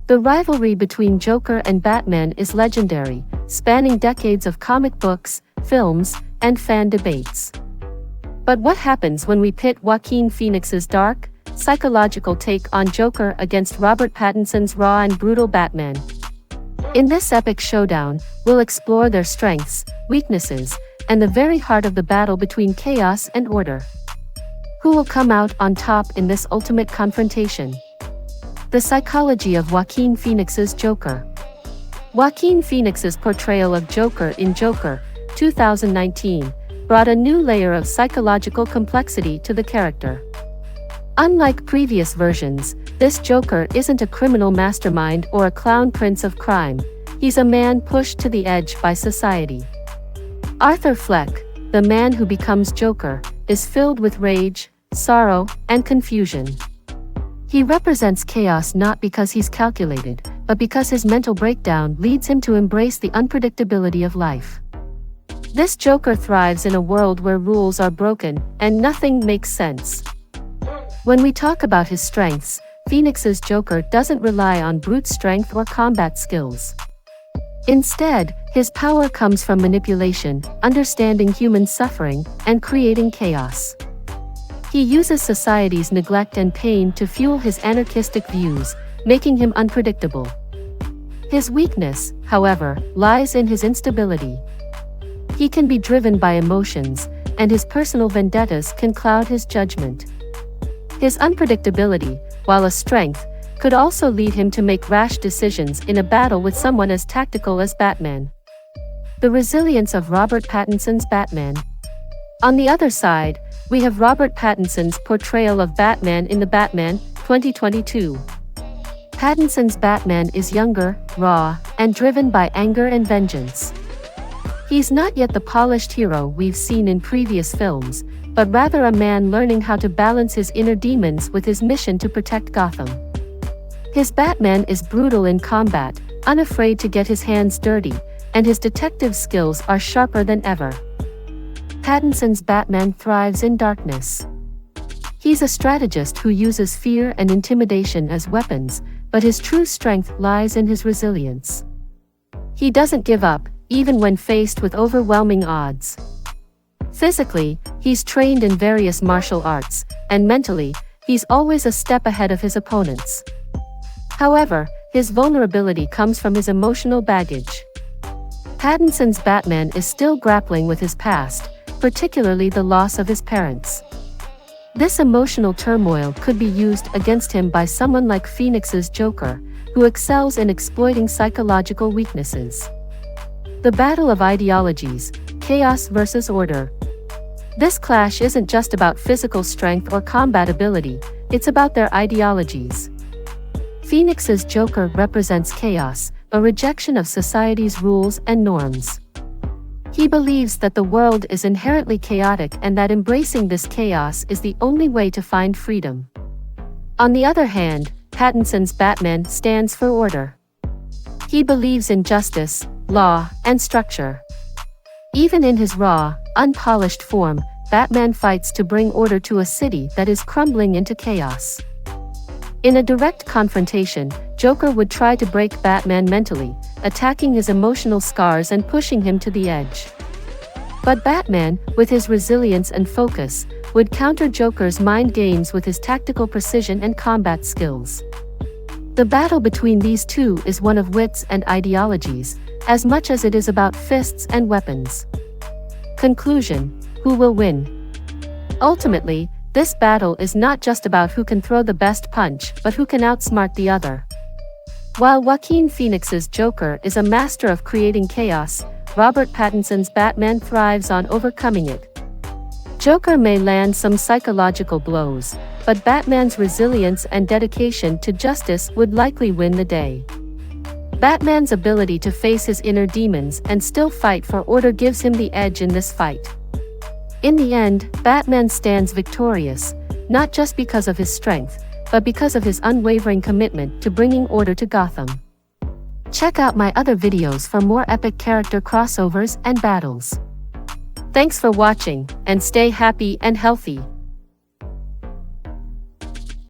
The rivalry between Joker and Batman is legendary, spanning decades of comic books, films, and fan debates. But what happens when we pit Joaquin Phoenix's dark, psychological take on Joker against Robert Pattinson's raw and brutal Batman? In this epic showdown, we'll explore their strengths, weaknesses, and the very heart of the battle between chaos and order. Who will come out on top in this ultimate confrontation? The psychology of Joaquin Phoenix's Joker. Joaquin Phoenix's portrayal of Joker in Joker, 2019, brought a new layer of psychological complexity to the character. Unlike previous versions, this Joker isn't a criminal mastermind or a clown prince of crime. He's a man pushed to the edge by society. Arthur Fleck, the man who becomes Joker, is filled with rage, sorrow, and confusion. He represents chaos not because he's calculated, but because his mental breakdown leads him to embrace the unpredictability of life. This Joker thrives in a world where rules are broken and nothing makes sense. When we talk about his strengths, Phoenix's Joker doesn't rely on brute strength or combat skills. Instead, his power comes from manipulation, understanding human suffering, and creating chaos. He uses society's neglect and pain to fuel his anarchistic views, making him unpredictable. His weakness, however, lies in his instability. He can be driven by emotions, and his personal vendettas can cloud his judgment. His unpredictability, while a strength, could also lead him to make rash decisions in a battle with someone as tactical as Batman. The resilience of Robert Pattinson's Batman. On the other side, we have Robert Pattinson's portrayal of Batman in The Batman, 2022. Pattinson's Batman is younger, raw, and driven by anger and vengeance. He's not yet the polished hero we've seen in previous films, but rather a man learning how to balance his inner demons with his mission to protect Gotham. His Batman is brutal in combat, unafraid to get his hands dirty, and his detective skills are sharper than ever. Pattinson's Batman thrives in darkness. He's a strategist who uses fear and intimidation as weapons, but his true strength lies in his resilience. He doesn't give up, even when faced with overwhelming odds. Physically, he's trained in various martial arts, and mentally, he's always a step ahead of his opponents. However, his vulnerability comes from his emotional baggage. Pattinson's Batman is still grappling with his past, particularly the loss of his parents. This emotional turmoil could be used against him by someone like Phoenix's Joker, who excels in exploiting psychological weaknesses. The battle of ideologies, chaos versus order. This clash isn't just about physical strength or combat ability, it's about their ideologies. Phoenix's Joker represents chaos, a rejection of society's rules and norms. He believes that the world is inherently chaotic and that embracing this chaos is the only way to find freedom. On the other hand, Pattinson's Batman stands for order. He believes in justice, law, and structure. Even in his raw, unpolished form, Batman fights to bring order to a city that is crumbling into chaos. In a direct confrontation, Joker would try to break Batman mentally, attacking his emotional scars and pushing him to the edge. But Batman, with his resilience and focus, would counter Joker's mind games with his tactical precision and combat skills. The battle between these two is one of wits and ideologies, as much as it is about fists and weapons. Conclusion: who will win? Ultimately, this battle is not just about who can throw the best punch, but who can outsmart the other. While Joaquin Phoenix's Joker is a master of creating chaos, Robert Pattinson's Batman thrives on overcoming it. Joker may land some psychological blows, but Batman's resilience and dedication to justice would likely win the day. Batman's ability to face his inner demons and still fight for order gives him the edge in this fight. In the end, Batman stands victorious, not just because of his strength, but because of his unwavering commitment to bringing order to Gotham. Check out my other videos for more epic character crossovers and battles. Thanks for watching, and stay happy and healthy.